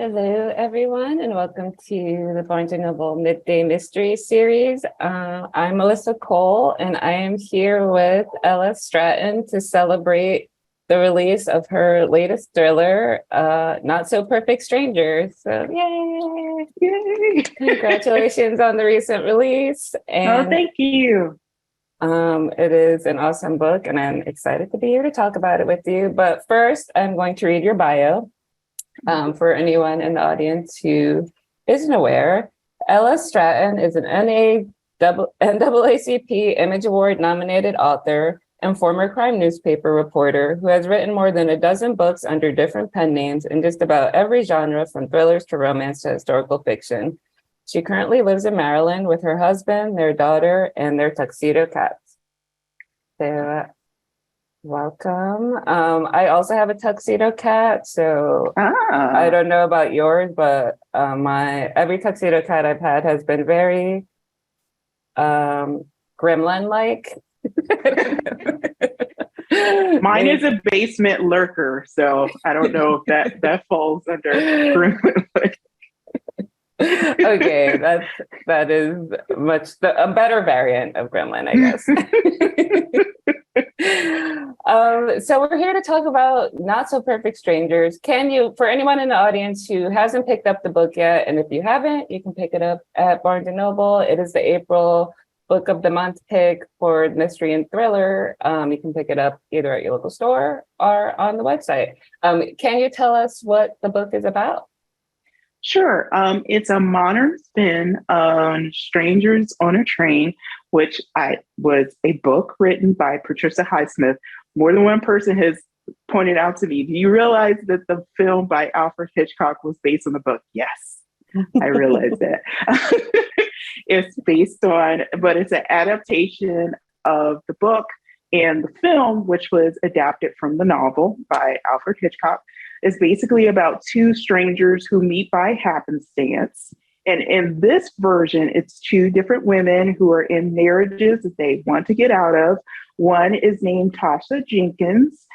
Hello, everyone, and welcome to the Barnes & Noble Midday Mystery Series. I'm Alyssa Cole, and I am here with Ella Stratton to celebrate the release of her latest thriller, Not So Perfect Strangers. So, yay! Yay! Congratulations on the recent release. Oh, thank you. It is an awesome book, and I'm excited to be here to talk about it with you. But first, I'm going to read your bio. For anyone in the audience who isn't aware, Ella Stratton is an NAACP Image Award-nominated author and former crime newspaper reporter who has written more than a dozen books under different pen names in just about every genre, from thrillers to romance to historical fiction. She currently lives in Maryland with her husband, their daughter, and their tuxedo cats. So, welcome. I also have a tuxedo cat, so I don't know about yours, but every tuxedo cat I've had has been very gremlin-like. Mine is a basement lurker, so I don't know if that falls under gremlin-like. Okay, that is a better variant of gremlin, I guess. So we're here to talk about Not So Perfect Strangers. For anyone in the audience who hasn't picked up the book yet, and if you haven't, you can pick it up at Barnes & Noble. It is the April Book of the Month pick for mystery and thriller. You can pick it up either at your local store or on the website. Can you tell us what the book is about? Sure. It's a modern spin on Strangers on a Train, which was a book written by Patricia Highsmith. More than one person has pointed out to me, do you realize that the film by Alfred Hitchcock was based on the book? Yes, I realized that. It's based on, but it's an adaptation of the book, and the film, which was adapted from the novel by Alfred Hitchcock, is basically about two strangers who meet by happenstance. And in this version, it's two different women who are in marriages that they want to get out of. One is named Tasha Jenkins.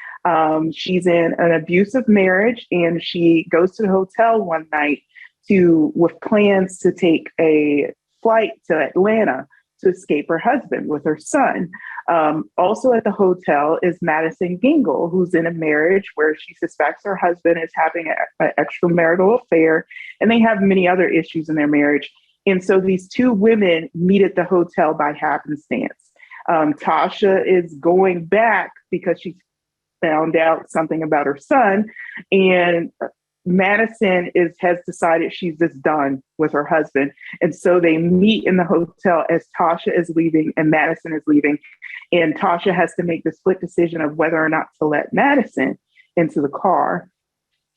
She's in an abusive marriage, and she goes to the hotel one night with plans to take a flight to Atlanta to escape her husband with her son. Also at the hotel is Madison Gingle, who's in a marriage where she suspects her husband is having an extramarital affair, and they have many other issues in their marriage. And so these two women meet at the hotel by happenstance. Tasha is going back because she found out something about her son, and Madison has decided she's just done with her husband. And so they meet in the hotel as Tasha is leaving and Madison is leaving. And Tasha has to make the split decision of whether or not to let Madison into the car.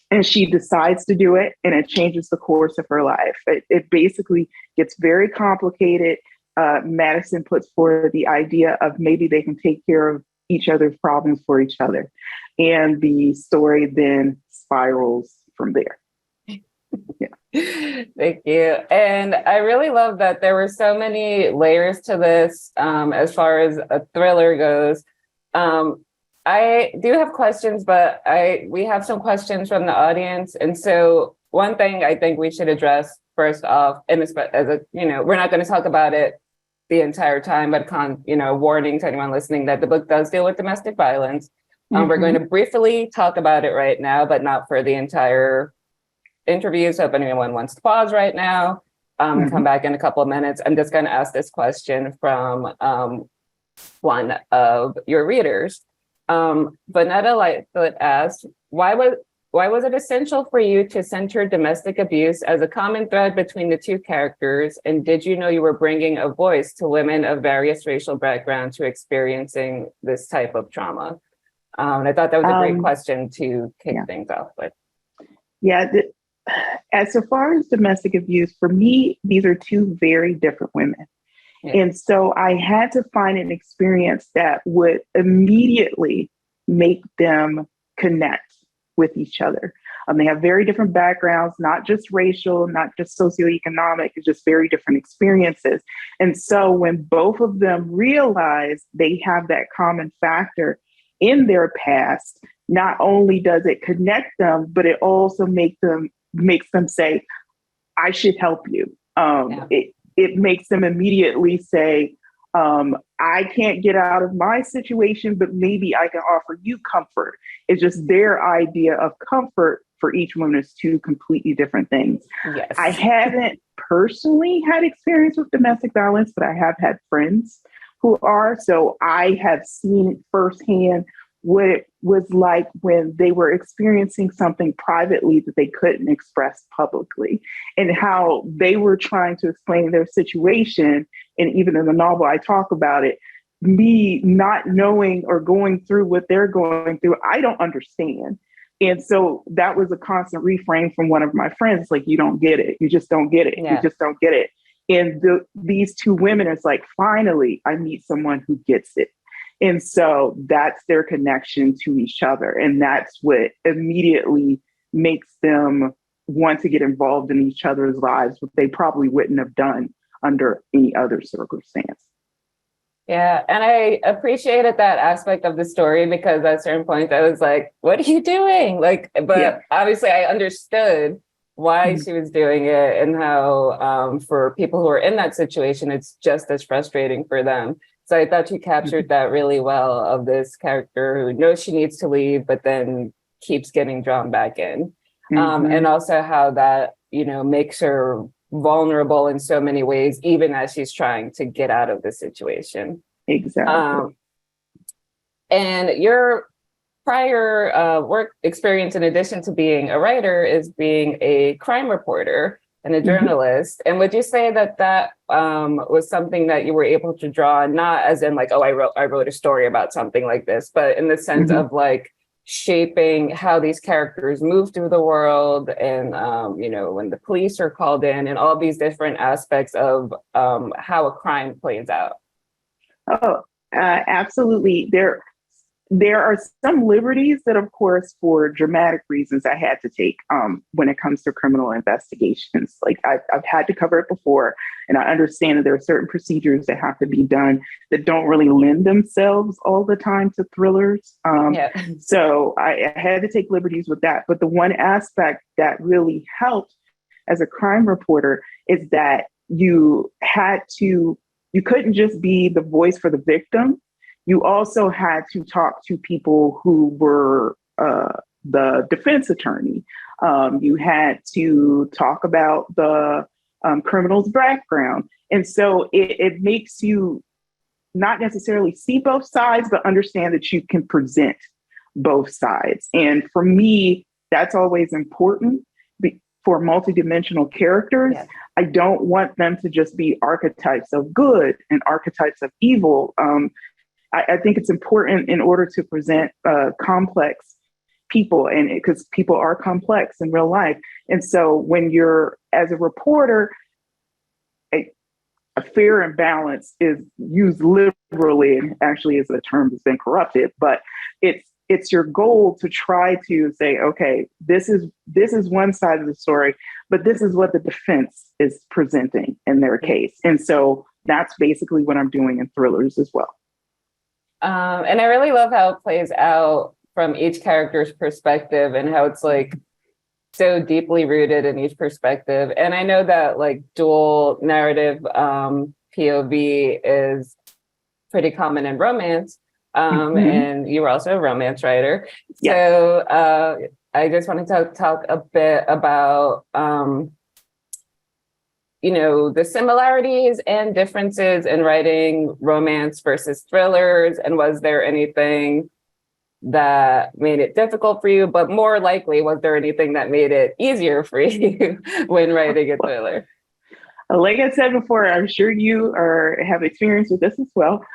And she decides to do it, and it changes the course of her life. It basically gets very complicated. Madison puts forward the idea of maybe they can take care of each other's problems for each other. And the story then spirals from there. Yeah. Thank you. And I really love that there were so many layers to this as far as a thriller goes. I do have questions, but we have some questions from the audience. And so one thing I think we should address first off, and we're not going to talk about it the entire time, but warning to anyone listening that the book does deal with domestic violence. We're going to briefly talk about it right now, but not for the entire interview. So if anyone wants to pause right now, come back in a couple of minutes. I'm just going to ask this question from one of your readers. Vanetta Lightfoot asked, why was it essential for you to center domestic abuse as a common thread between the two characters? And did you know you were bringing a voice to women of various racial backgrounds who are experiencing this type of trauma? And I thought that was a great question to kick things off with. Yeah. As far as domestic abuse, for me, these are two very different women. Yeah. And so I had to find an experience that would immediately make them connect with each other. They have very different backgrounds, not just racial, not just socioeconomic, it's just very different experiences. And so when both of them realize they have that common factor in their past, not only does it connect them, but it also makes them makes them say, I should help you. It makes them immediately say, I can't get out of my situation, but maybe I can offer you comfort. It's just their idea of comfort for each woman is two completely different things. Yes. I haven't personally had experience with domestic violence, but I have had friends who are. So I have seen firsthand what it was like when they were experiencing something privately that they couldn't express publicly, and how they were trying to explain their situation. And even in the novel, I talk about it, me not knowing or going through what they're going through, I don't understand. And so that was a constant refrain from one of my friends, like, you don't get it. You just don't get it. Yeah. You just don't get it. And these two women, it's like, finally, I meet someone who gets it. And so that's their connection to each other. And that's what immediately makes them want to get involved in each other's lives, what they probably wouldn't have done under any other circumstance. Yeah. And I appreciated that aspect of the story, because at certain points I was like, what are you doing? Like, but obviously I understood why she was doing it, and how for people who are in that situation, it's just as frustrating for them. So I thought you captured that really well, of this character who knows she needs to leave, but then keeps getting drawn back in. And also how that, makes her vulnerable in so many ways, even as she's trying to get out of the situation. Exactly. And your prior work experience, in addition to being a writer, is being a crime reporter and a journalist. And would you say that was something that you were able to draw, not as in like, oh, I wrote a story about something like this, but in the sense of like shaping how these characters move through the world, and when the police are called in, and all these different aspects of how a crime plays out? Oh, absolutely. There are some liberties that, of course, for dramatic reasons, I had to take when it comes to criminal investigations. Like, I've had to cover it before, and I understand that there are certain procedures that have to be done that don't really lend themselves all the time to thrillers. So I had to take liberties with that. But the one aspect that really helped as a crime reporter is that you couldn't just be the voice for the victim. You also had to talk to people who were the defense attorney. You had to talk about the criminal's background. And so it makes you not necessarily see both sides, but understand that you can present both sides. And for me, that's always important for multidimensional characters. Yeah. I don't want them to just be archetypes of good and archetypes of evil. I think it's important in order to present complex people, and because people are complex in real life. And so when you're, as a reporter, a fair and balance is used liberally, and actually is a term that's been corrupted, but it's your goal to try to say, okay, this is one side of the story, but this is what the defense is presenting in their case. And so that's basically what I'm doing in thrillers as well. And I really love how it plays out from each character's perspective, and how it's like so deeply rooted in each perspective. And I know that like dual narrative POV is pretty common in romance. And you were also a romance writer. Yes. So I just wanted to talk a bit about the similarities and differences in writing romance versus thrillers. And was there anything that made it difficult for you? But more likely, was there anything that made it easier for you when writing a thriller? Like I said before, I'm sure you have experience with this as well.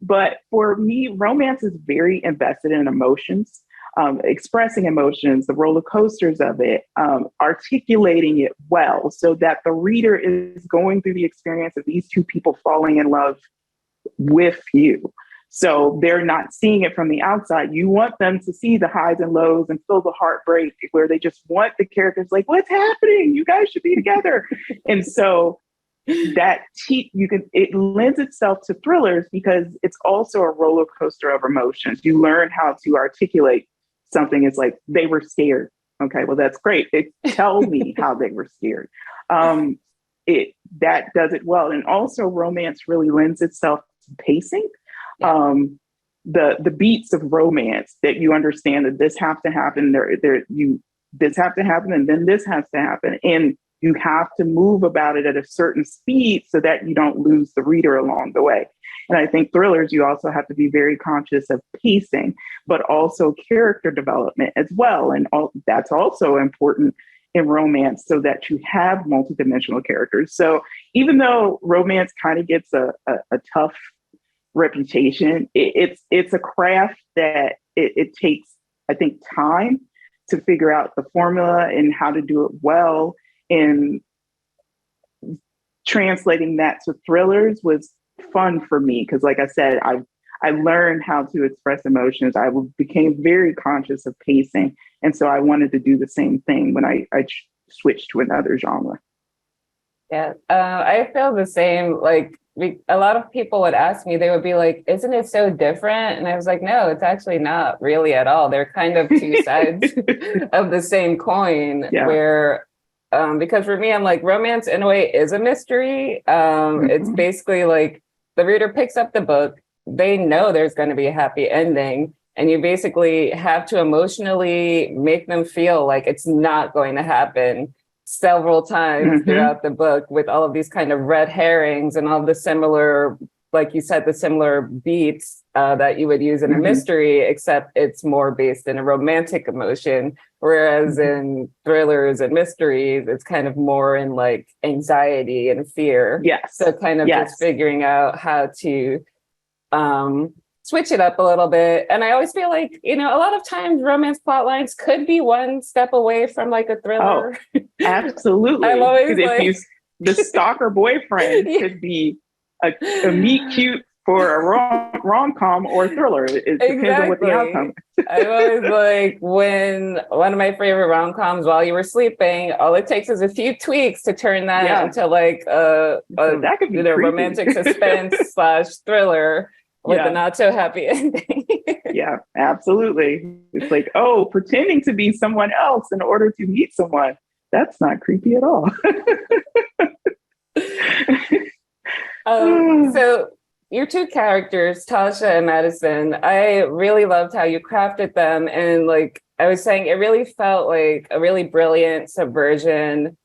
But for me, romance is very invested in emotions. Expressing emotions, the roller coasters of it, articulating it well so that the reader is going through the experience of these two people falling in love with you. So they're not seeing it from the outside. You want them to see the highs and lows and feel the heartbreak, where they just want the characters like, what's happening? You guys should be together. And so it lends itself to thrillers because it's also a roller coaster of emotions. You learn how to articulate something. It's like, they were scared. Okay, well, that's great. Tell me how they were scared. That does it well. And also romance really lends itself to pacing. Yeah. The beats of romance that you understand that this has to happen, this have to happen, and then this has to happen. And you have to move about it at a certain speed so that you don't lose the reader along the way. And I think thrillers, you also have to be very conscious of pacing, but also character development as well. And that's also important in romance so that you have multidimensional characters. So even though romance kind of gets a tough reputation, it's a craft that it takes, I think, time to figure out the formula and how to do it well. And translating that to thrillers was fun for me because, like I said, I learned how to express emotions. I became very conscious of pacing, and so I wanted to do the same thing when I switched to another genre. Yeah, I feel the same. Like a lot of people would ask me, they would be like, "Isn't it so different?" And I was like, "No, it's actually not really at all. They're kind of two sides of the same coin." Yeah. Where because for me, I'm like, romance in a way is a mystery. It's basically like the reader picks up the book, they know there's going to be a happy ending, and you basically have to emotionally make them feel like it's not going to happen several times throughout the book with all of these kind of red herrings and all the similar, like you said, the similar beats that you would use in a mystery, except it's more based in a romantic emotion. Whereas in thrillers and mysteries, it's kind of more in like anxiety and fear. Yes. So kind of just figuring out how to switch it up a little bit. And I always feel like, a lot of times romance plot lines could be one step away from like a thriller. Oh, absolutely. I'm always like, the stalker boyfriend could be a meet cute for a rom-com or thriller. It depends on what the outcome is. I always like when one of my favorite rom-coms, While You Were Sleeping, all it takes is a few tweaks to turn that into like a that could be romantic suspense / thriller with a not so happy ending. Yeah, absolutely. It's like, pretending to be someone else in order to meet someone. That's not creepy at all. So your two characters, Tasha and Madison, I really loved how you crafted them. And like I was saying, it really felt like a really brilliant subversion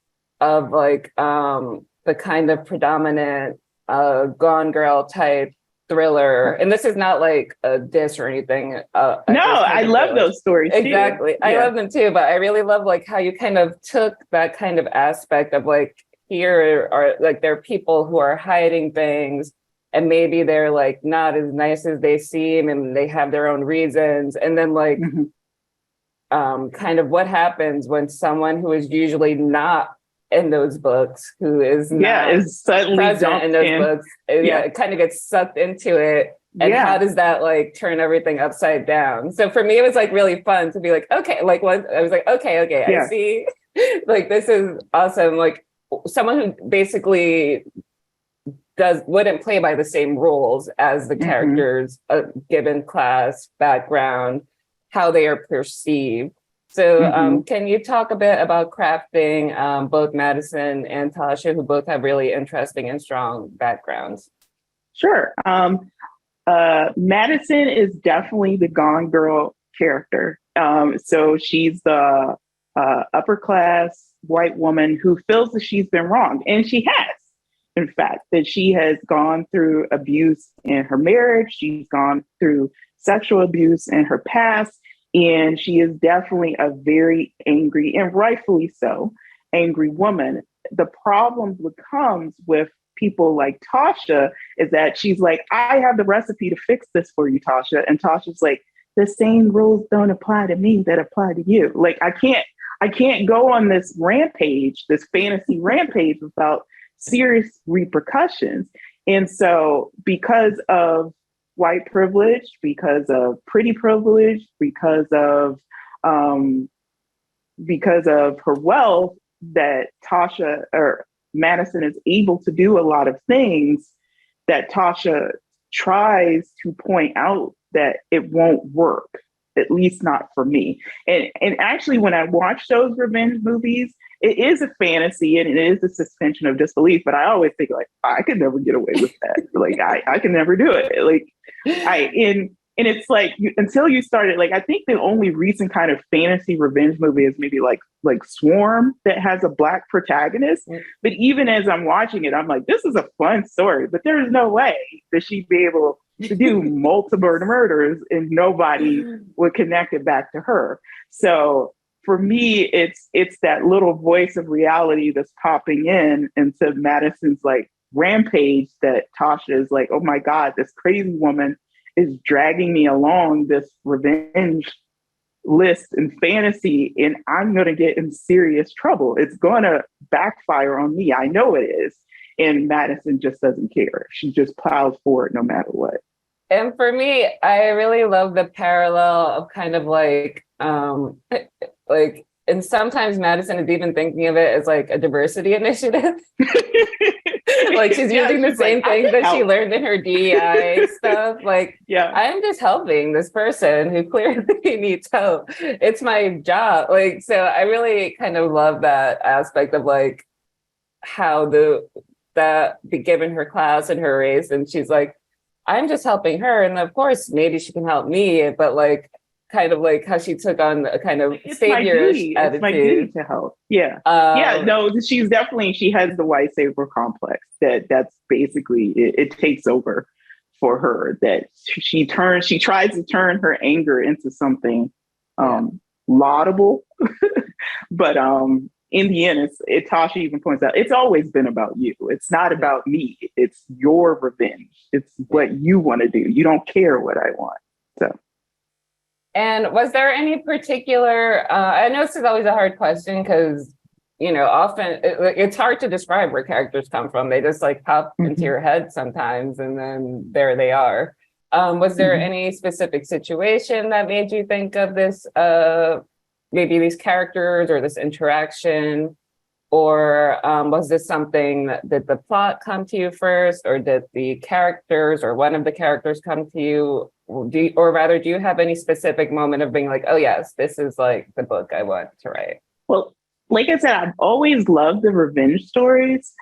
of like the kind of predominant Gone Girl type thriller. And this is not like a diss or anything. No, I love those stories too. Exactly. I love them too, but I really love like how you kind of took that kind of aspect of like, here are like there are people who are hiding things and maybe they're like not as nice as they seem and they have their own reasons. And then like kind of what happens when someone who is usually not in those books, who is not is suddenly present in those books, it kind of gets sucked into it. And how does that like turn everything upside down? So for me, it was like really fun to be like, okay, like what I was like, okay, I see. Like this is awesome. Like someone who basically wouldn't play by the same rules as the characters, given class, background, how they are perceived. So can you talk a bit about crafting both Madison and Tasha, who both have really interesting and strong backgrounds? Sure. Madison is definitely the Gone Girl character. So she's the upper class white woman who feels that she's been wronged. And she has, in fact, that she has gone through abuse in her marriage. She's gone through sexual abuse in her past. And she is definitely a very angry, and rightfully so, angry woman. The problem comes with people like Tasha is that she's like, I have the recipe to fix this for you, Tasha. And Tasha's like, the same rules don't apply to me that apply to you. Like, I can't go on this rampage, this fantasy rampage without serious repercussions. And so because of white privilege, because of pretty privilege, because of her wealth, that Tasha or Madison is able to do a lot of things that Tasha tries to point out that it won't work. at least not for me. And actually, when I watch those revenge movies, it is a fantasy and it is a suspension of disbelief. But I always think like, I could never get away with that. Like I can never do it. Like and it's like until you started, like I think the only recent kind of fantasy revenge movie is maybe like Swarm that has a Black protagonist. But even as I'm watching it, I'm like, this is a fun story, but there's no way that she'd be able to do multiple murders and nobody would connect it back to her. So for me, it's that little voice of reality that's popping in into Madison's like rampage that Tasha is like, oh my God, this crazy woman is dragging me along this revenge list and fantasy, and I'm going to get in serious trouble. It's going to backfire on me. I know it is. And Madison just doesn't care. She just plows forward no matter what. And for me, I really love the parallel of kind of like, and sometimes Madison is even thinking of it as like a diversity initiative. Like she's using the same thing that she learned in her DEI stuff. Like, I'm just helping this person who clearly needs help. It's my job. Like, so I really kind of love that aspect of like how given her class and her race, and she's like, I'm just helping her. And of course, maybe she can help me, but like, kind of like how she took on a kind of savior-ish attitude. It's my duty to help. Yeah. No, she has the white savior complex that's basically, it takes over for her, that she tries to turn her anger into something laudable. But in the end, Tasha even points out, it's always been about you. It's not about me. It's your revenge. It's what you want to do. You don't care what I want. So. And was there any particular, I know this is always a hard question because, you know, often it's hard to describe where characters come from. They just like pop into your head sometimes and then there they are. Was there any specific situation that made you think of this, maybe these characters or this interaction? Or was this something did the plot come to you first, or did the characters or one of the characters come to you? Do you have any specific moment of being like, oh yes, this is like the book I want to write? Well, like I said, I've always loved the revenge stories.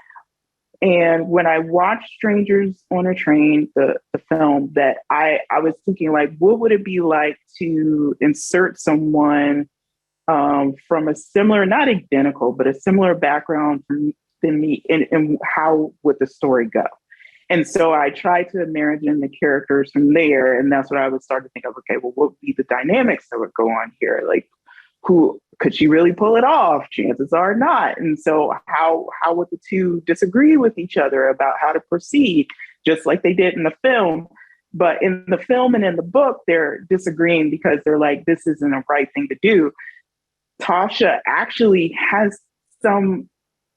And when I watched Strangers on a Train, the film, that I was thinking like, what would it be like to insert someone from a similar, not identical, but a similar background than me, and how would the story go? And so I tried to imagine the characters from there, and that's what I would start to think of. Okay, well, what would be the dynamics that would go on here? Like, who could she really pull it off? Chances are not. And so how would the two disagree with each other about how to proceed, just like they did in the film? But in the film and in the book, they're disagreeing because they're like, this isn't a right thing to do. Tasha actually has some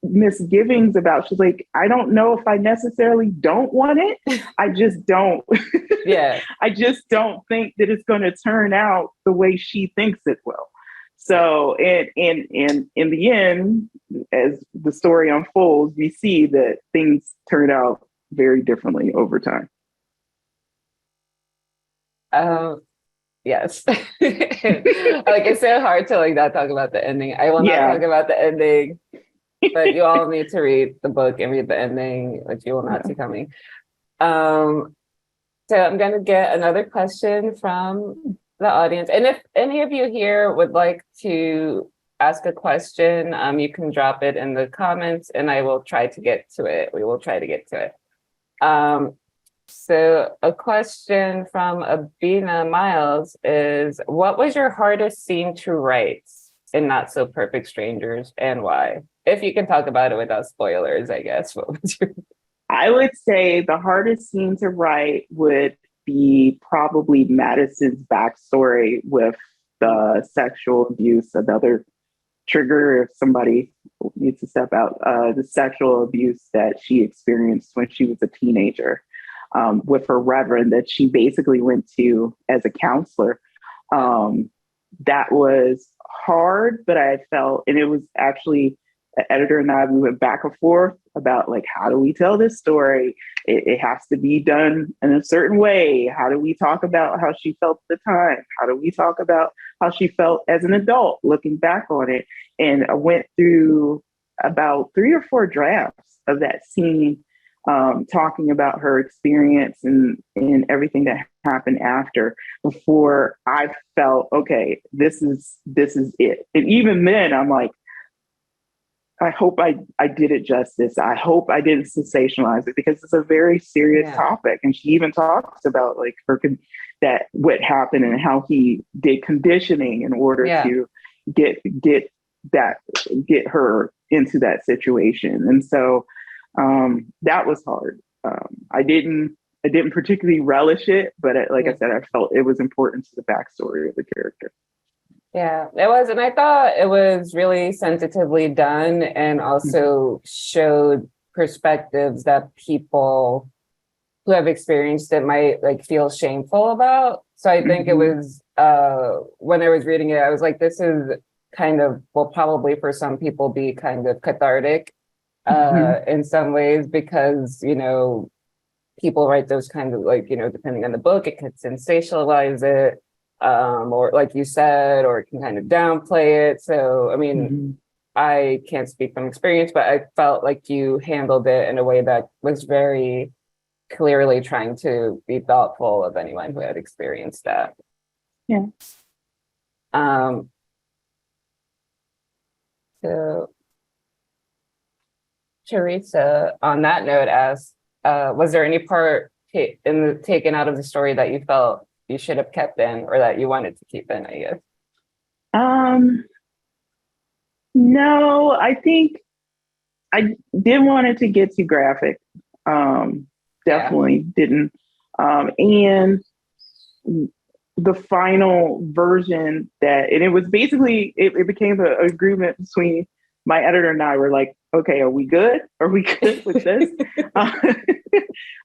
misgivings about, she's like, I don't know if I necessarily don't want it. I just don't. I just don't think that it's going to turn out the way she thinks it will. So in the end, as the story unfolds, we see that things turn out very differently over time. Yes. Like, it's so hard to like not talk about the ending. I will not talk about the ending, but you all need to read the book and read the ending, which you will not see coming. So I'm going to get another question from the audience. And if any of you here would like to ask a question, you can drop it in the comments and I will try to get to it. We will try to get to it. So a question from Abina Miles is, what was your hardest scene to write in Not So Perfect Strangers and why? If you can talk about it without spoilers, I guess. What was your... I would say the hardest scene to write would be probably Madison's backstory with the sexual abuse, another trigger if somebody needs to step out, the sexual abuse that she experienced when she was a teenager. With her reverend that she basically went to as a counselor. That was hard, but I felt, and it was actually the editor and I, we went back and forth about like, how do we tell this story? It has to be done in a certain way. How do we talk about how she felt at the time? How do we talk about how she felt as an adult looking back on it? And I went through about 3 or 4 drafts of that scene, talking about her experience and everything that happened after, before I felt, okay, this is it. And even then I'm like, I hope I did it justice. I hope I didn't sensationalize it, because it's a very serious topic. And she even talks about like that what happened and how he did conditioning in order to get her into that situation. And so that was hard. I didn't particularly relish it, but I said, I felt it was important to the backstory of the character. Yeah, it was. And I thought it was really sensitively done, and also showed perspectives that people who have experienced it might like feel shameful about. So I think it was, when I was reading it, I was like, this is kind of, will probably for some people be kind of cathartic in some ways, because, you know, people write those kinds of like, you know, depending on the book, it could sensationalize it. Or like you said, or it can kind of downplay it. So, I mean, I can't speak from experience, but I felt like you handled it in a way that was very clearly trying to be thoughtful of anyone who had experienced that. Yeah. So Teresa, on that note, asked, was there any part taken out of the story that you felt you should have kept in, or that you wanted to keep in, I guess? No, I think I didn't want it to get too graphic. Definitely didn't. And the final version and it was basically, it became an agreement between my editor and I. Were like, okay, are we good? Are we good with this?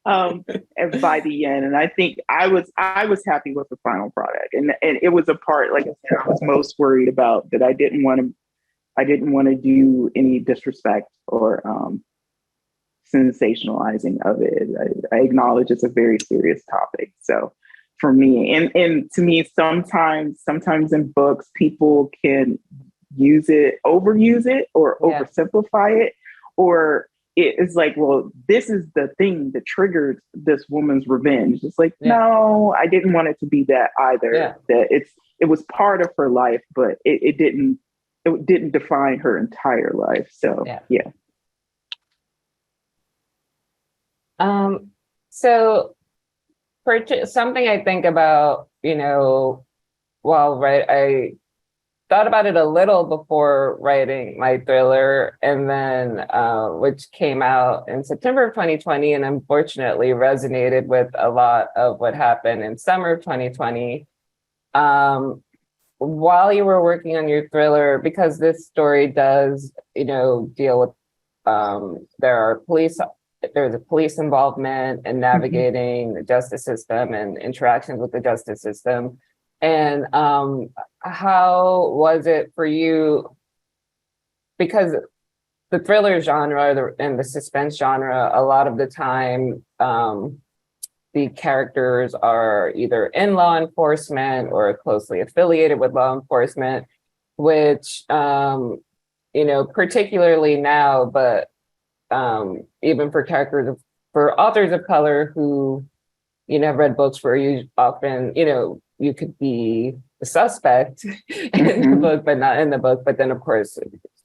And by the end, and I think I was happy with the final product, and it was a part, like I said, I was most worried about, that I didn't want to do any disrespect or sensationalizing of it. I acknowledge it's a very serious topic. So for me, and to me, sometimes in books, people can overuse it, or oversimplify it, or it is like, well, this is the thing that triggered this woman's revenge. It's like, no, I didn't want it to be that either. That it was part of her life, but it didn't define her entire life. So So for something I think about, you know, I thought about it a little before writing my thriller, and then which came out in September of 2020, and unfortunately resonated with a lot of what happened in summer of 2020. While you were working on your thriller, because this story does, you know, deal with there's a police involvement in navigating the justice system and interactions with the justice system. And how was it for you? Because the thriller genre and the suspense genre, a lot of the time, the characters are either in law enforcement or closely affiliated with law enforcement, which, you know, particularly now, but even for authors of color who, you know, have read books where you often, you know, you could be the suspect in the book, but not in the book. But then, of course,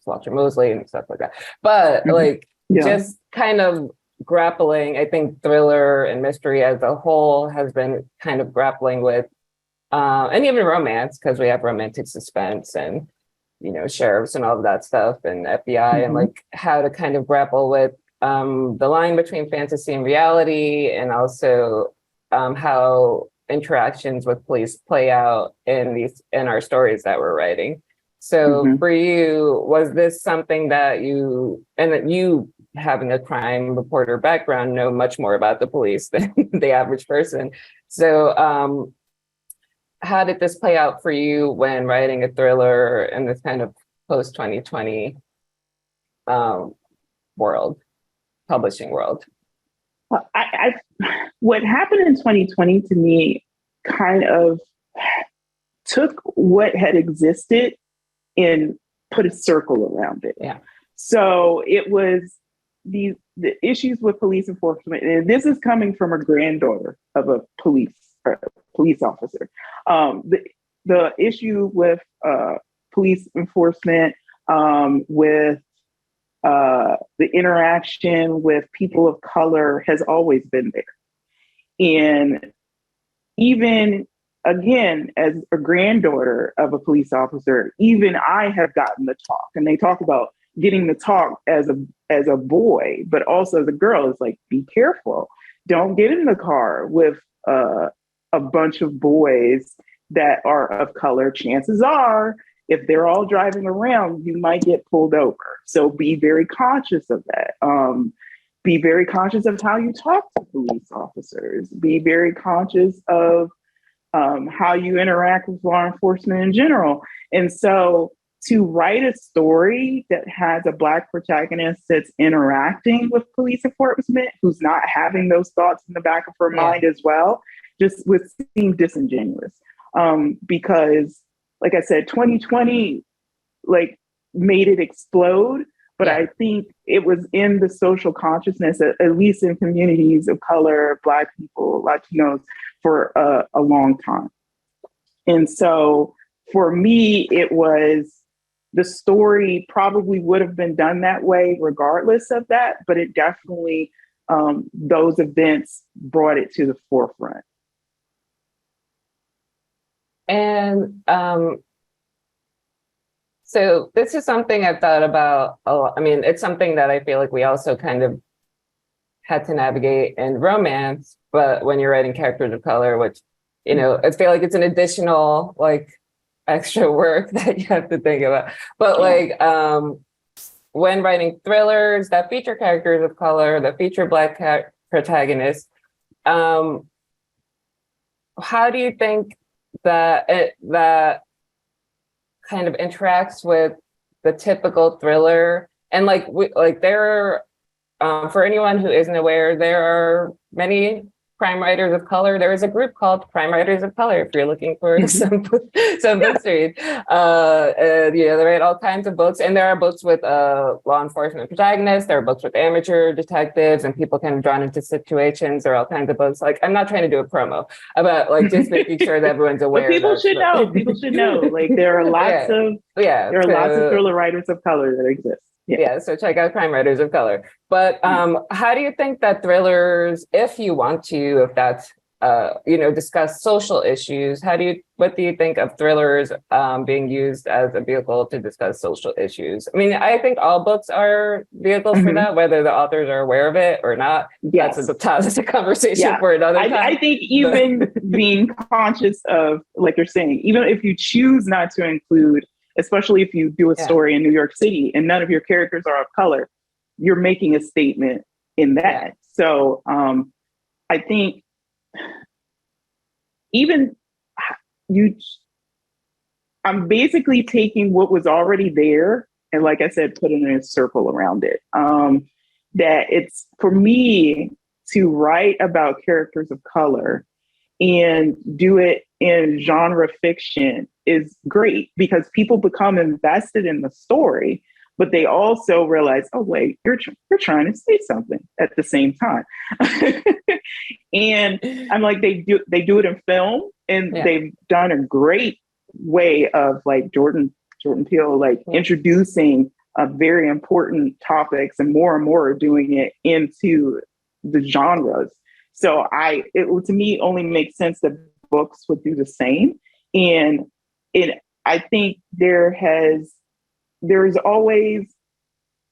Walter Mosley and stuff like that. But just kind of grappling, I think thriller and mystery as a whole has been kind of grappling with, and even romance, because we have romantic suspense and, you know, sheriffs and all of that stuff, and FBI, and like how to kind of grapple with the line between fantasy and reality, and also how interactions with police play out in our stories that we're writing. So for you, was this something that you having a crime reporter background, know much more about the police than the average person? So how did this play out for you when writing a thriller in this kind of post 2020 world, publishing world? Well, what happened in 2020 to me kind of took what had existed and put a circle around it. Yeah. So it was the issues with police enforcement, and this is coming from a granddaughter of a police officer. The issue with police enforcement, with the interaction with people of color has always been there. And even again, as a granddaughter of a police officer, even I have gotten the talk, and they talk about getting the talk as a boy, but also as a girl. It's like, be careful. Don't get in the car with a bunch of boys that are of color. Chances are, if they're all driving around, you might get pulled over. So be very conscious of that. Be very conscious of how you talk to police officers. Be very conscious of how you interact with law enforcement in general. And so to write a story that has a Black protagonist that's interacting with police enforcement, who's not having those thoughts in the back of her mind as well, just would seem disingenuous. Because, like I said, 2020 made it explode. But I think it was in the social consciousness, at least in communities of color, Black people, Latinos, for a long time. And so for me, it was, the story probably would have been done that way regardless of that, but it definitely, those events brought it to the forefront. And so this is something I've thought about a lot. I mean, it's something that I feel like we also kind of had to navigate in romance, but when you're writing characters of color, which, you know, I feel like it's an additional extra work that you have to think about. But when writing thrillers that feature characters of color, that feature Black protagonists, how do you think that kind of interacts with the typical thriller? And there are, for anyone who isn't aware, there are many crime writers of color. There is a group called Crime Writers of Color, if you're looking for some books to read. They write all kinds of books, and there are books with law enforcement protagonists. There are books with amateur detectives and people kind of drawn into situations. There are all kinds of books. I'm not trying to do a promo about just making sure that everyone's aware. But people should know. People should know. There are lots of lots of thriller writers of color that exist. Yeah, so check out Crime Writers of Color. But how do you think that thrillers, if you want to, if that's, discuss social issues, what do you think of thrillers being used as a vehicle to discuss social issues? I mean, I think all books are vehicles for that, whether the authors are aware of it or not. Yes. That's a conversation for another time. I think even being conscious of, like you're saying, even if you choose not to include, especially if you do a story in New York City and none of your characters are of color, you're making a statement in that. Yeah. So I think I'm basically taking what was already there and, like I said, putting in a circle around it. That it's, for me, to write about characters of color and do it in genre fiction is great because people become invested in the story, but they also realize, oh, wait, you're trying to say something at the same time. And I'm like, they do it in film, and they've done a great way of Jordan Peele, introducing very important topics, and more are doing it into the genres. So to me only makes sense that books would do the same. And I think there's always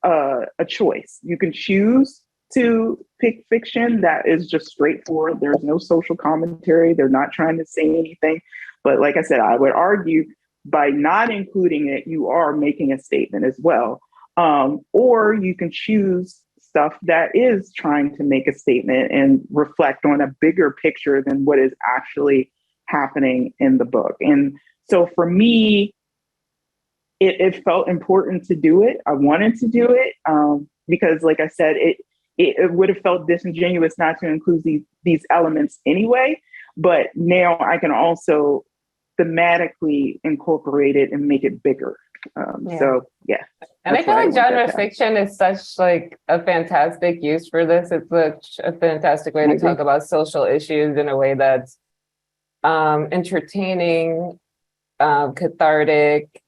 a choice. You can choose to pick fiction that is just straightforward. There's no social commentary. They're not trying to say anything. But like I said, I would argue by not including it, you are making a statement as well. Or you can choose stuff that is trying to make a statement and reflect on a bigger picture than what is actually happening in the book. And so for me, it felt important to do it. I wanted to do it because, like I said, it would have felt disingenuous not to include these elements anyway. But now I can also thematically incorporate it and make it bigger. So yeah. And I feel like genre fiction is such like a fantastic use for this. It's such a fantastic way to talk about social issues in a way that's entertaining, cathartic,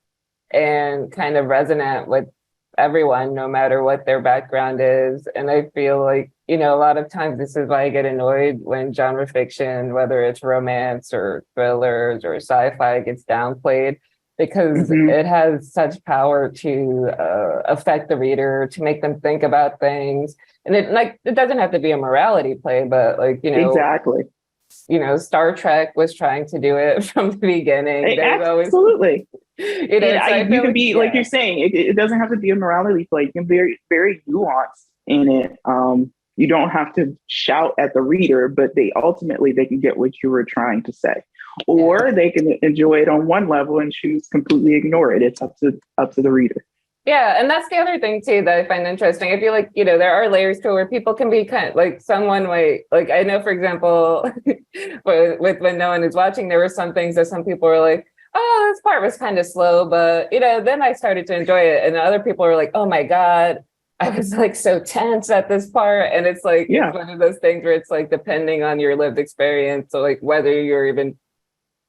and kind of resonant with everyone, no matter what their background is. And I feel like, you know, a lot of times this is why I get annoyed when genre fiction, whether it's romance or thrillers or sci-fi, gets downplayed, because it has such power to affect the reader, to make them think about things. And it doesn't have to be a morality play, but like, you know, exactly. You know, Star Trek was trying to do it from the beginning. Absolutely. You know, you can be like you're saying, it doesn't have to be a morality play. You can be very, very nuanced in it. You don't have to shout at the reader, but they can get what you were trying to say, or they can enjoy it on one level and choose completely ignore it. It's up to the reader. Yeah, and that's the other thing too that I find interesting. I feel like, you know, there are layers to it where people can be kind of like someone might, like, I know, for example, with when no one is watching, there were some things that some people were like, oh, this part was kind of slow, but, you know, then I started to enjoy it. And other people were like, oh my God, I was like so tense at this part. And it's like, it's one of those things where it's like, depending on your lived experience, so like whether you're even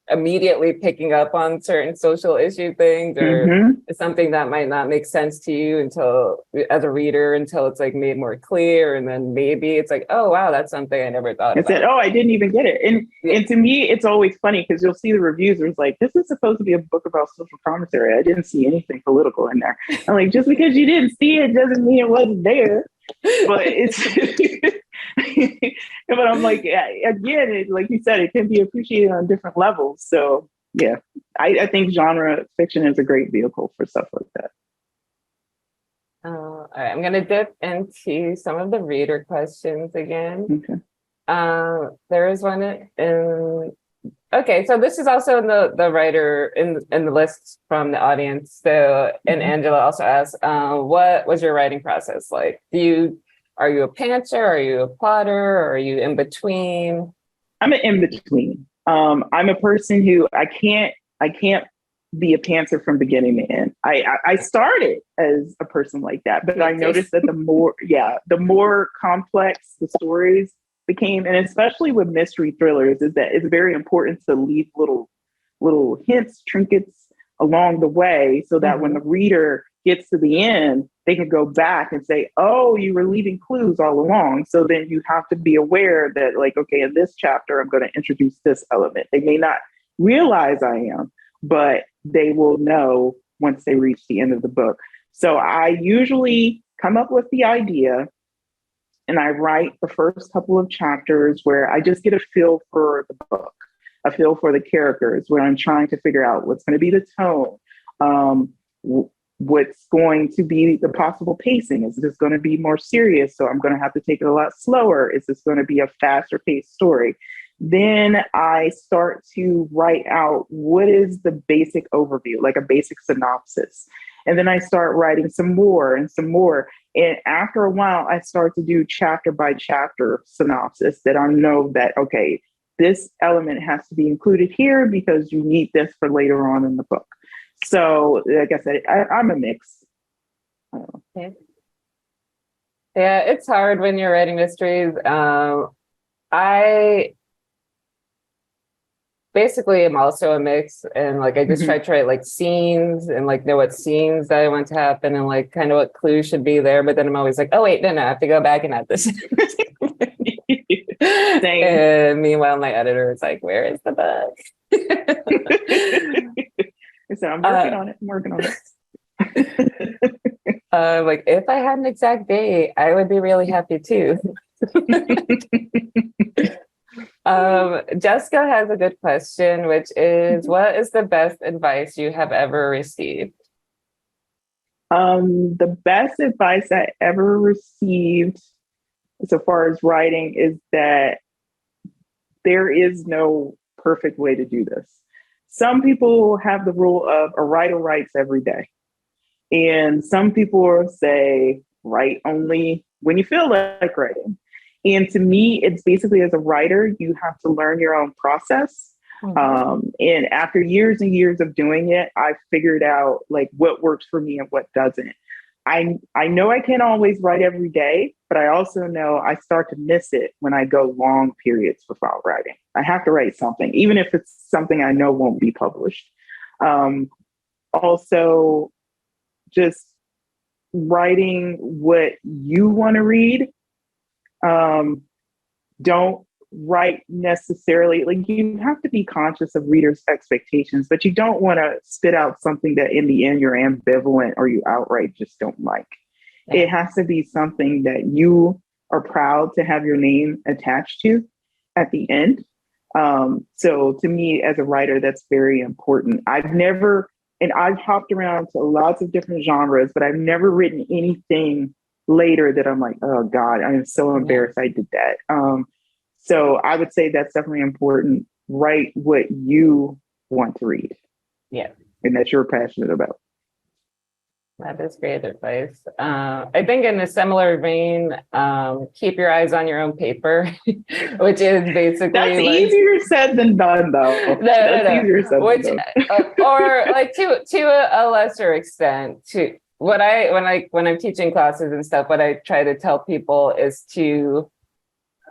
immediately picking up on certain social issue things, or it's something that might not make sense to you until, as a reader, until it's like made more clear, and then maybe it's like, oh wow, that's something I never thought about. Oh, I didn't even get it. And to me, it's always funny because you'll see the reviews where it's like, this is supposed to be a book about social commentary. I didn't see anything political in there. I'm like, just because you didn't see it doesn't mean it wasn't there. But it's but I'm like, again, like you said, it can be appreciated on different levels. So yeah, I think genre fiction is a great vehicle for stuff like that. All right, I'm gonna dip into some of the reader questions again. Okay. There is one in. Okay, so this is also in the writer in the list from the audience. So, and Angela also asked, what was your writing process like? Are you a pantser? Are you a plotter? Or are you in between? I'm an in between. I'm a person who I can't be a pantser from beginning to end. I started as a person like that, but I noticed that the more complex the stories became, and especially with mystery thrillers, is that it's very important to leave little hints, trinkets along the way, so that when the reader gets to the end, they can go back and say, oh, you were leaving clues all along. So then you have to be aware that, like, okay, in this chapter, I'm going to introduce this element. They may not realize I am, but they will know once they reach the end of the book. So I usually come up with the idea, and I write the first couple of chapters where I just get a feel for the book, a feel for the characters, where I'm trying to figure out what's going to be the tone, what's going to be the possible pacing. Is this going to be more serious? So I'm going to have to take it a lot slower. Is this going to be a faster paced story? Then I start to write out what is the basic overview, like a basic synopsis. And then I start writing some more and some more. And after a while, I start to do chapter by chapter synopsis that I know that, okay, this element has to be included here because you need this for later on in the book. So like I said, I'm a mix. Yeah, it's hard when you're writing mysteries. I basically am also a mix, and like I just try to write like scenes and like know what scenes that I want to happen and like kind of what clues should be there. But then I'm always like, oh wait, no, I have to go back and add this. And meanwhile, my editor is like, where is the book? So I'm working on it. Like if I had an exact date, I would be really happy too. Jessica has a good question, which is, what is the best advice you have ever received? The best advice I ever received so far as writing is that there is no perfect way to do this. Some people have the rule of a writer writes every day. And some people say write only when you feel like writing. And to me, it's basically, as a writer, you have to learn your own process. And after years and years of doing it, I figured out like what works for me and what doesn't. I know I can't always write every day, but I also know I start to miss it when I go long periods without writing. I have to write something, even if it's something I know won't be published. Also, just writing what you want to read. Don't write necessarily, like, you have to be conscious of readers' expectations, but you don't want to spit out something that in the end you're ambivalent or you outright just don't like. Yeah. It has to be something that you are proud to have your name attached to at the end. So to me, as a writer, that's very important. I've hopped around to lots of different genres, but I've never written anything later that I'm like, oh God, I am so embarrassed I did that. So I would say that's definitely important. Write what you want to read. Yeah. And that you're passionate about. That is great advice. I think in a similar vein, keep your eyes on your own paper, which is basically that's easier said than done, though. No. Easier said which, than done. Or like to a lesser extent, to when I'm teaching classes and stuff, what I try to tell people is to,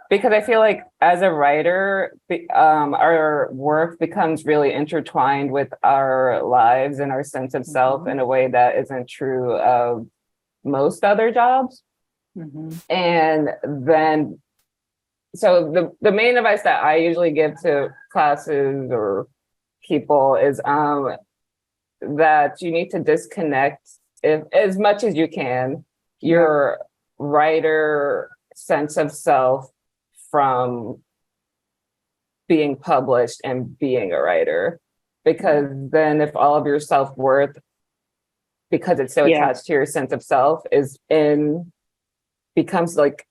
because I feel like as a writer, our work becomes really intertwined with our lives and our sense of self in a way that isn't true of most other jobs. And then, so the main advice that I usually give to classes or people is that you need to disconnect, as much as you can, your writer sense of self from being published and being a writer, because then if all of your self-worth, because it's so attached to your sense of self, becomes like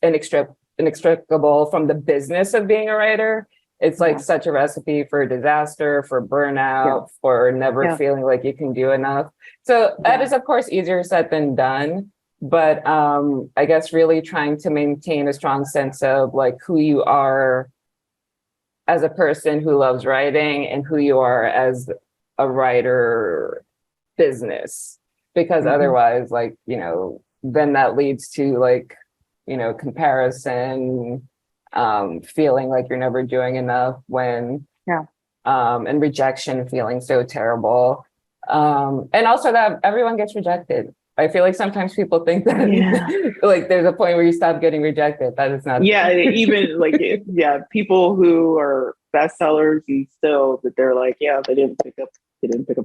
inextricable from the business of being a writer, it's like such a recipe for disaster, for burnout, for never feeling like you can do enough. So that is, of course, easier said than done. But I guess really trying to maintain a strong sense of like who you are as a person who loves writing and who you are as a writer business, because otherwise, like, then that leads to like, comparison, feeling like you're never doing enough and rejection, feeling so terrible. And also that everyone gets rejected. I feel like sometimes people think that like there's a point where you stop getting rejected. That is not. Yeah, even like people who are bestsellers and still that they're like, they didn't pick up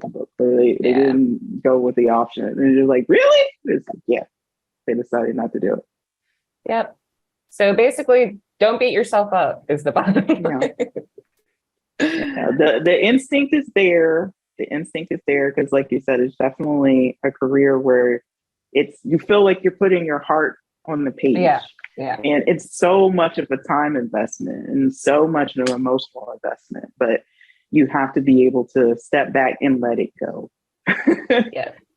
a book, or they didn't go with the option, and they're like, really? It's like, they decided not to do it. Yep. So basically, don't beat yourself up is the bottom line. The instinct is there. The instinct is there because, like you said, it's definitely a career where you feel like you're putting your heart on the page. Yeah. And it's so much of a time investment and so much of an emotional investment, but you have to be able to step back and let it go.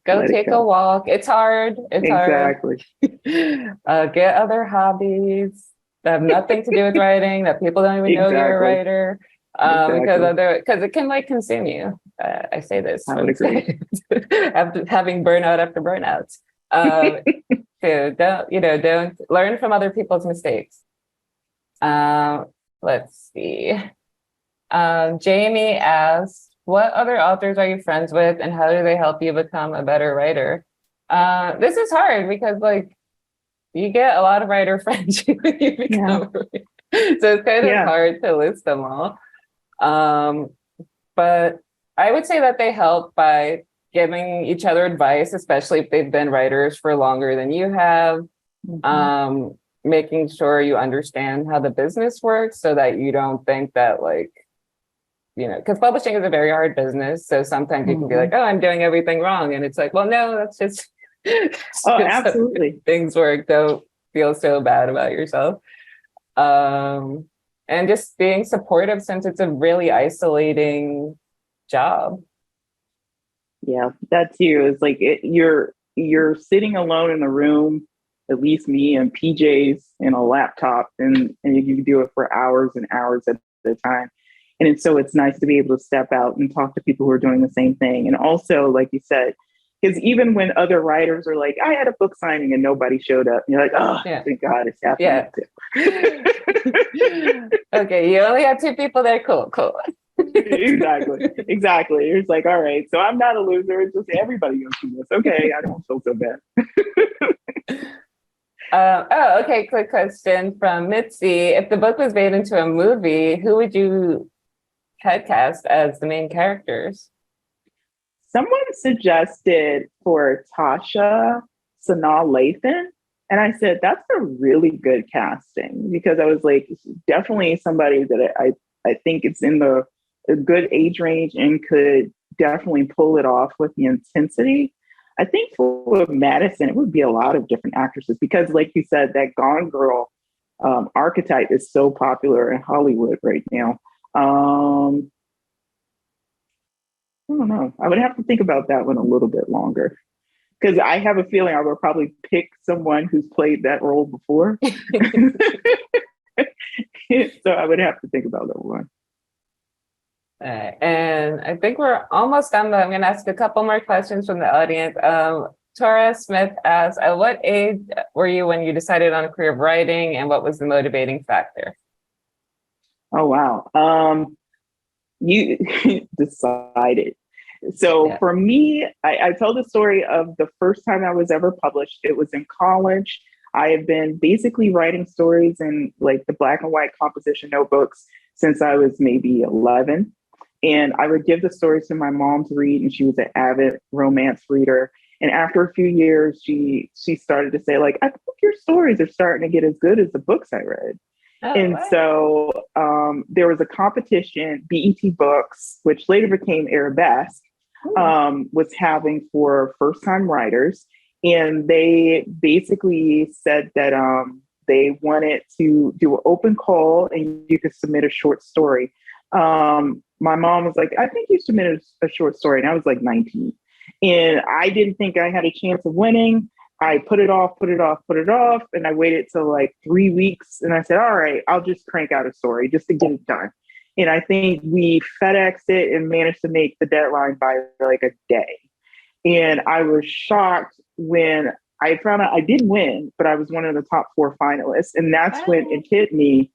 Go take a walk. It's hard. Exactly. Get other hobbies that have nothing to do with writing, that people don't even know you're a writer. Because it can like consume you. I say this after having burnout after burnout. So don't learn from other people's mistakes. Let's see. Jamie asks, what other authors are you friends with and how do they help you become a better writer? This is hard because like you get a lot of writer friends when you become a writer. So it's kind of hard to list them all. But I would say that they help by giving each other advice, especially if they've been writers for longer than you have, making sure you understand how the business works so that you don't think that like, because publishing is a very hard business. So sometimes you can be like, oh, I'm doing everything wrong. And it's like, well, no, that's just, absolutely. Things work. Don't feel so bad about yourself. And just being supportive since it's a really isolating job. Yeah, that too. It's like you're sitting alone in the room, at least me and PJs and a laptop, and you can do it for hours and hours at a time. And it's nice to be able to step out and talk to people who are doing the same thing. And also, like you said, because even when other writers are like, I had a book signing and nobody showed up, and you're like, oh, Yeah. thank God it's happening too. Okay, you only have two people there. Cool. Exactly. It's like, all right, so I'm not a loser. It's just everybody goes through this. Okay, I don't feel so bad. Okay. Quick question from Mitzi. If the book was made into a movie, who would you headcast as the main characters? Someone suggested for Tasha Sanaa Lathan. And I said, that's a really good casting, because I was like, definitely somebody that I think it's in a good age range and could definitely pull it off with the intensity. I think for Madison, it would be a lot of different actresses, because like you said, that Gone Girl archetype is so popular in Hollywood right now. I don't know. I would have to think about that one a little bit longer, because I have a feeling I would probably pick someone who's played that role before. So I would have to think about that one. And I think we're almost done, but I'm going to ask a couple more questions from the audience. Tora Smith asks, at what age were you when you decided on a career of writing, and what was the motivating factor? Oh, wow. You decided. So for me, I tell the story of the first time I was ever published. It was in college. I have been basically writing stories in like the black and white composition notebooks since I was maybe 11. And I would give the stories to my mom to read, and she was an avid romance reader. And after a few years, she started to say, like, I think your stories are starting to get as good as the books I read. Oh, and wow. So there was a competition, BET Books, which later became Arabesque, was having for first-time writers. And they basically said that they wanted to do an open call and you could submit a short story. My mom was like, I think you submitted a short story. And I was like 19. And I didn't think I had a chance of winning. I put it off. And I waited till like 3 weeks. And I said, all right, I'll just crank out a story just to get it done. And I think we FedExed it and managed to make the deadline by like a day. And I was shocked when I found out I didn't win, but I was one of the top 4 finalists. And that's when it hit me.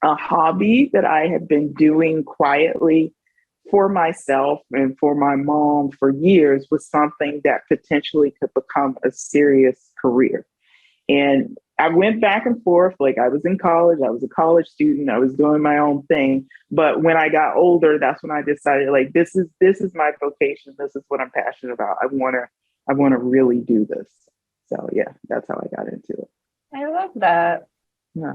A hobby that I had been doing quietly for myself and for my mom for years was something that potentially could become a serious career. And I went back and forth. Like, I was in college, I was a college student, I was doing my own thing. But when I got older, that's when I decided, like, this is my vocation. This is what I'm passionate about. I want to really do this. So yeah, that's how I got into it. I love that. Yeah.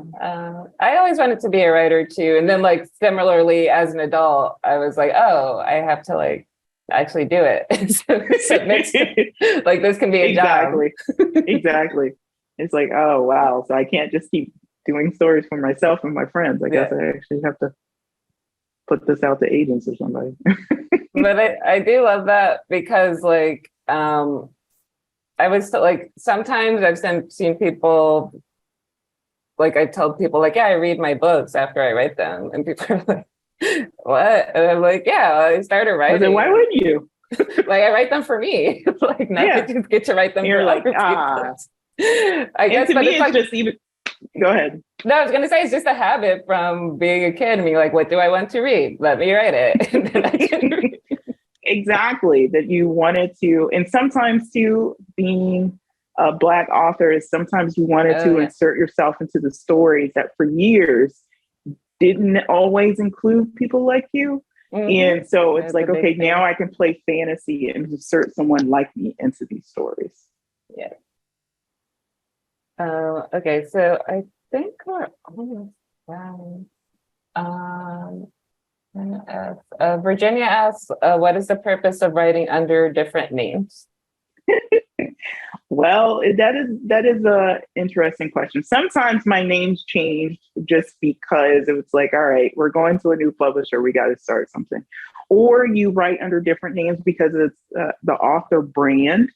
I always wanted to be a writer too. And then like similarly as an adult, I was like, oh, I have to like actually do it. Like this can be a job. Exactly. It's like, oh, wow. So I can't just keep doing stories for myself and my friends. I guess I actually have to put this out to agents or somebody. But I do love that, because like, I was like, sometimes I've seen people, like I tell people like, yeah, I read my books after I write them. And people are like, what? And I'm like, yeah, I started writing. Then why wouldn't you? Like I write them for me. Like not to get to write them for like, other people. I guess, but it's like, just even, go ahead. No, I was going to say, it's just a habit from being a kid and being like, what do I want to read? Let me write it. And then I can read. Exactly. That you wanted to, and sometimes too, being a Black author is sometimes you wanted to insert yourself into the stories that for years didn't always include people like you. Mm-hmm. And so it's like, okay, now I can play fantasy and insert someone like me into these stories. Yeah. Okay, so I think we're almost done. Virginia asks, what is the purpose of writing under different names? Well, that is a interesting question. Sometimes my name's changed just because it was like, all right, we're going to a new publisher, we got to start something. Or you write under different names because it's the author brand.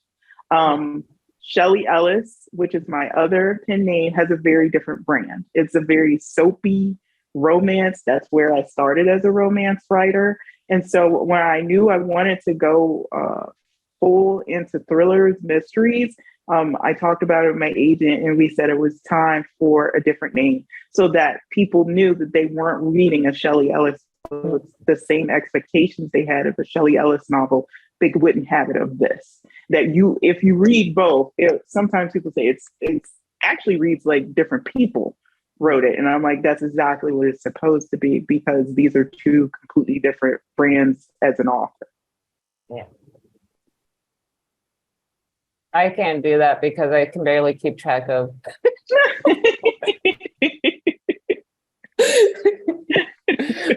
Shelley Ellis, which is my other pen name, has a very different brand. It's a very soapy romance. That's where I started as a romance writer. And so when I knew I wanted to go full into thrillers, mysteries, I talked about it with my agent and we said it was time for a different name so that people knew that they weren't reading a Shelley Ellis book, the same expectations they had of a Shelley Ellis novel. They wouldn't have it of this. That if you read both, sometimes people say it's actually reads like different people wrote it. And I'm like, that's exactly what it's supposed to be because these are two completely different brands as an author. Yeah. I can't do that because I can barely keep track of.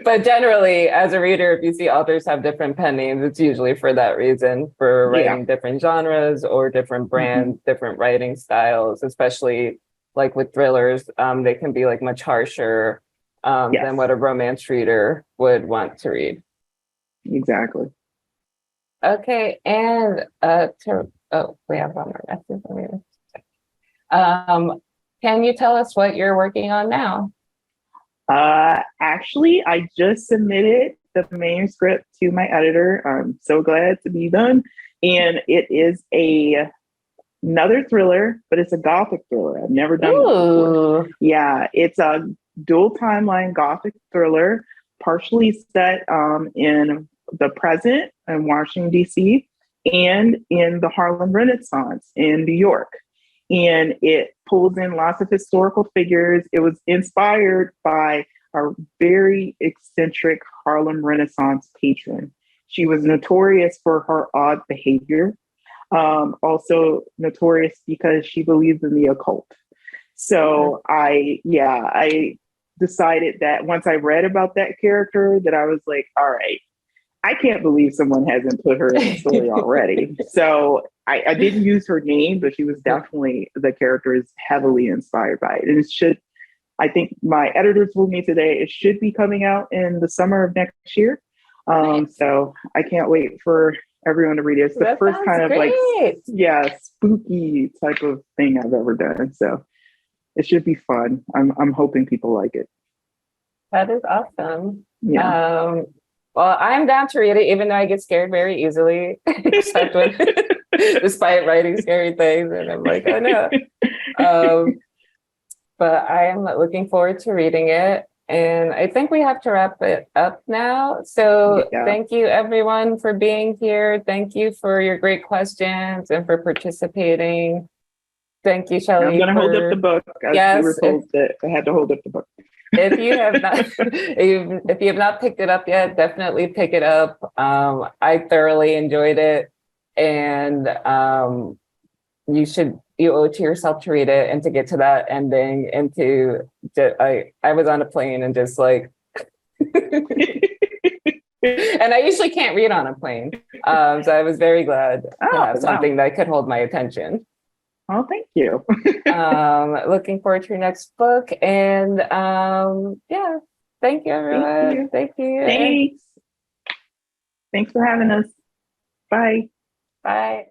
But generally, as a reader, if you see authors have different pen names, it's usually for that reason, for writing different genres or different brands, different writing styles, especially like with thrillers, they can be like much harsher than what a romance reader would want to read. Exactly. Okay, and we have one more message. Can you tell us what you're working on now? Actually, I just submitted the manuscript to my editor. I'm so glad to be done. And it is another thriller, but it's a gothic thriller. I've never done one before. Yeah, it's a dual timeline gothic thriller, partially set in the present in Washington, D.C., and in the Harlem Renaissance in New York. And it pulls in lots of historical figures. It was inspired by a very eccentric Harlem Renaissance patron. She was notorious for her odd behavior, also notorious because she believed in the occult. So I decided that once I read about that character, that I was like, all right, I can't believe someone hasn't put her in the story already. So I didn't use her name, but she was definitely, the character is heavily inspired by it. And it should, I think my editor told me today, it should be coming out in the summer of next year. So I can't wait for everyone to read it. It's the first kind of like, spooky type of thing I've ever done. So it should be fun. I'm hoping people like it. That is awesome. Yeah. Well, I'm down to read it, even though I get scared very easily, except when, despite writing scary things, and I'm like, oh no. But I am looking forward to reading it, and I think we have to wrap it up now. So thank you, everyone, for being here. Thank you for your great questions and for participating. Thank you, Shelley. I'm going to hold up the book. As we were told that I had to hold up the book. If you have not, if you have not picked it up yet, definitely pick it up. I thoroughly enjoyed it, and you owe it to yourself to read it and to get to that ending. And I was on a plane and just like, and I usually can't read on a plane, so I was very glad to have something that could hold my attention. Oh, thank you. Looking forward to your next book. And thank you, everyone. Thank you. Thanks. Thanks for having us. Bye. Bye.